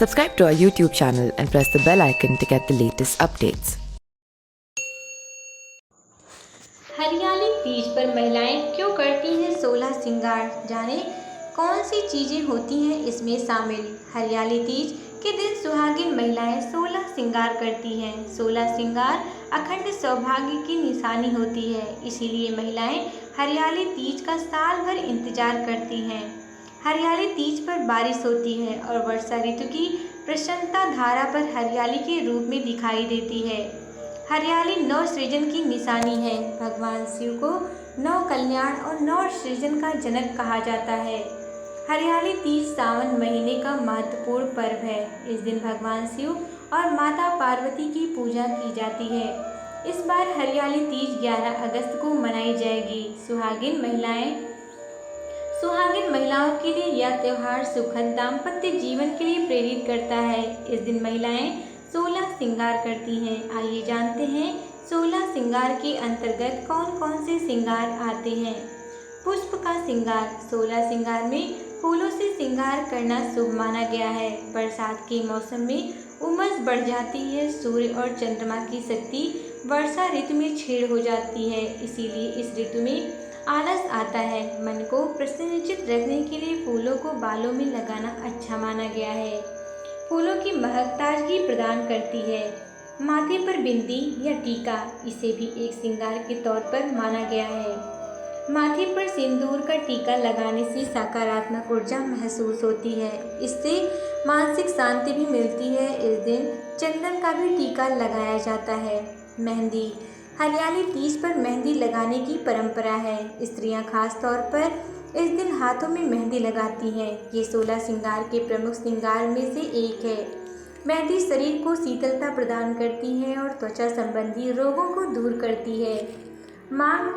Subscribe to our YouTube channel and press the bell icon to get the latest updates. हरियाली तीज पर महिलाएं क्यों करती हैं 16 श्रृंगार, जाने कौन सी चीज़ें होती हैं इसमें शामिल। हरियाली तीज के दिन सुहागिन महिलाएं 16 श्रृंगार करती हैं। 16 श्रृंगार अखंड सौभाग्य की निशानी होती है, इसीलिए महिलाएं हरियाली तीज का साल भर इंतजार करती हैं। हरियाली तीज पर बारिश होती है और वर्षा ऋतु की प्रसन्नता धारा पर हरियाली के रूप में दिखाई देती है। हरियाली नव सृजन की निशानी है। भगवान शिव को नव कल्याण और नव सृजन का जनक कहा जाता है। हरियाली तीज सावन महीने का महत्वपूर्ण पर्व है। इस दिन भगवान शिव और माता पार्वती की पूजा की जाती है। इस बार हरियाली तीज 11 अगस्त को मनाई जाएगी। सुहागिन महिलाओं के लिए यह त्यौहार सुखद दाम्पत्य जीवन के लिए प्रेरित करता है। इस दिन महिलाएं 16 श्रृंगार करती हैं। आइए जानते हैं 16 श्रृंगार के अंतर्गत कौन कौन से श्रृंगार आते हैं। पुष्प का श्रृंगार। 16 श्रृंगार में फूलों से श्रृंगार करना शुभ माना गया है। बरसात के मौसम में उमस बढ़ जाती है। सूर्य और चंद्रमा की शक्ति वर्षा ऋतु में छेड़ हो जाती है, इसीलिए इस ऋतु में आलस आता है। मन को प्रसन्नचित रखने के लिए फूलों को बालों में लगाना अच्छा माना गया है। फूलों की महक ताजगी प्रदान करती है। माथे पर बिंदी या टीका, इसे भी एक श्रृंगार के तौर पर माना गया है। माथे पर सिंदूर का टीका लगाने से सकारात्मक ऊर्जा महसूस होती है, इससे मानसिक शांति भी मिलती है। इस दिन चंदन का भी टीका लगाया जाता है। मेहंदी। हरियाली तीज पर मेहंदी लगाने की परंपरा है। स्त्रियां खास तौर पर इस दिन हाथों में मेहंदी लगाती हैं। ये 16 श्रृंगार के प्रमुख श्रृंगार में से एक है। मेहंदी शरीर को शीतलता प्रदान करती है और त्वचा संबंधी रोगों को दूर करती है। मांग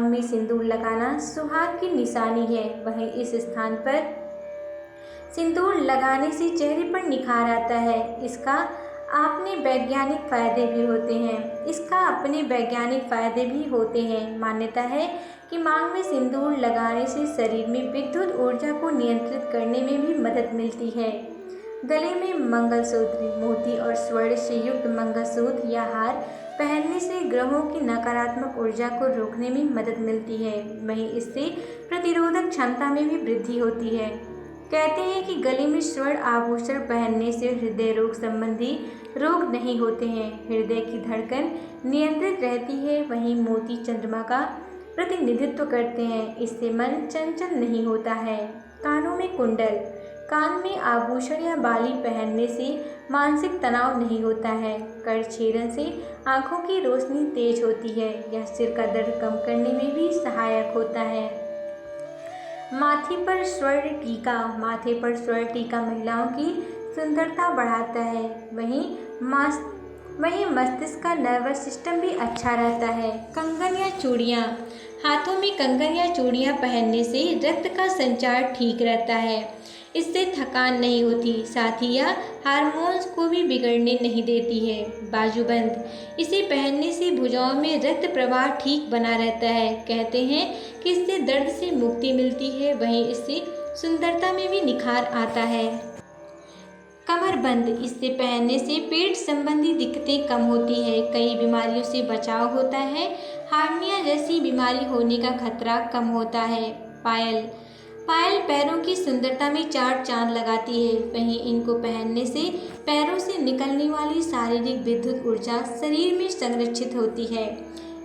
में सिंदूर लगाना सुहाग की निशानी है। वहीं इस स्थान पर सिंदूर लगाने से चेहरे पर निखार आता है। इसका अपने वैज्ञानिक फायदे भी होते हैं। मान्यता है कि मांग में सिंदूर लगाने से शरीर में विद्युत ऊर्जा को नियंत्रित करने में भी मदद मिलती है। गले में मंगलसूत्र। मोती और स्वर्ण से युक्त मंगलसूत्र या हार पहनने से ग्रहों की नकारात्मक ऊर्जा को रोकने में मदद मिलती है। वहीं इससे प्रतिरोधक क्षमता में भी वृद्धि होती है। कहते हैं कि गले में स्वर्ण आभूषण पहनने से हृदय रोग संबंधी रोग नहीं होते हैं। हृदय की धड़कन नियंत्रित रहती है। वहीं मोती चंद्रमा का प्रतिनिधित्व करते हैं, इससे मन चंचल नहीं होता है। कानों में कुंडल। कान में आभूषण या बाली पहनने से मानसिक तनाव नहीं होता है। करछेदन से आंखों की रोशनी तेज होती है। यह सिर का दर्द कम करने में भी सहायक होता है। माथे पर स्वर्ण टीका महिलाओं की सुंदरता बढ़ाता है। वहीं मस्तिष्क का नर्वस सिस्टम भी अच्छा रहता है। कंगन या चूड़ियाँ। हाथों में कंगन या चूड़ियाँ पहनने से रक्त का संचार ठीक रहता है, इससे थकान नहीं होती। साथ ही यह हार्मोन्स को भी बिगड़ने नहीं देती है। बाजूबंद। इसे पहनने से भुजाओं में रक्त प्रवाह ठीक बना रहता है। कहते हैं कि इससे दर्द से मुक्ति मिलती है। वहीं इससे सुंदरता में भी निखार आता है। कमरबंद। इसे पहनने से पेट संबंधी दिक्कतें कम होती है। कई बीमारियों से बचाव होता है। हार्निया जैसी बीमारी होने का खतरा कम होता है। पायल पैरों की सुंदरता में 4 चांद लगाती है। वहीं इनको पहनने से पैरों से निकलने वाली शारीरिक विद्युत ऊर्जा शरीर में संरक्षित होती है।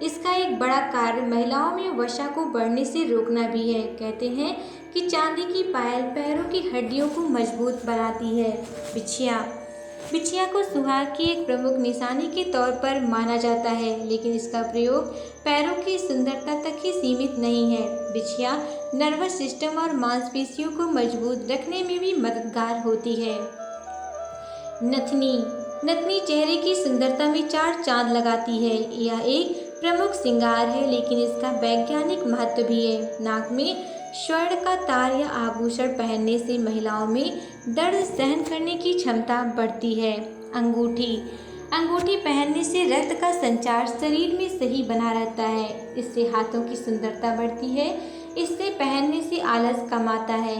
इसका एक बड़ा कार्य महिलाओं में वसा को बढ़ने से रोकना भी है। कहते हैं कि चांदी की पायल पैरों की हड्डियों को मजबूत बनाती है। बिछिया को सुहाग की एक प्रमुख निशानी के तौर पर माना जाता है, लेकिन इसका प्रयोग पैरों की सुंदरता तक ही सीमित नहीं है। बिछिया नर्वस सिस्टम और मांसपेशियों को मजबूत रखने में भी मददगार होती है। नथनी चेहरे की सुंदरता में 4 चांद लगाती है। यह एक प्रमुख श्रृंगार है, लेकिन इसका वैज्ञानिक महत्व भी है। नाक में स्वर्ण का तार या आभूषण पहनने से महिलाओं में दर्द सहन करने की क्षमता बढ़ती है। अंगूठी पहनने से रक्त का संचार शरीर में सही बना रहता है। इससे हाथों की सुंदरता बढ़ती है। इससे पहनने से आलस कम आता है।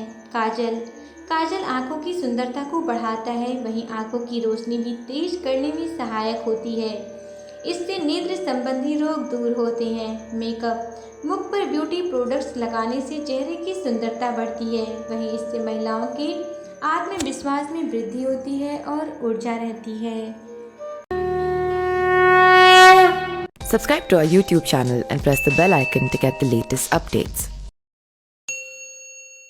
काजल आंखों की सुंदरता को बढ़ाता है, वहीं आंखों की रोशनी भी तेज करने में सहायक होती है। इससे नेत्र संबंधी रोग दूर होते हैं। मेकअप मुख पर ब्यूटी प्रोडक्ट्स लगाने से चेहरे की सुंदरता बढ़ती है, वहीं इससे महिलाओं के आत्मविश्वास में वृद्धि होती है और ऊर्जा रहती है। Subscribe to our YouTube channel and press the bell icon to get the latest updates.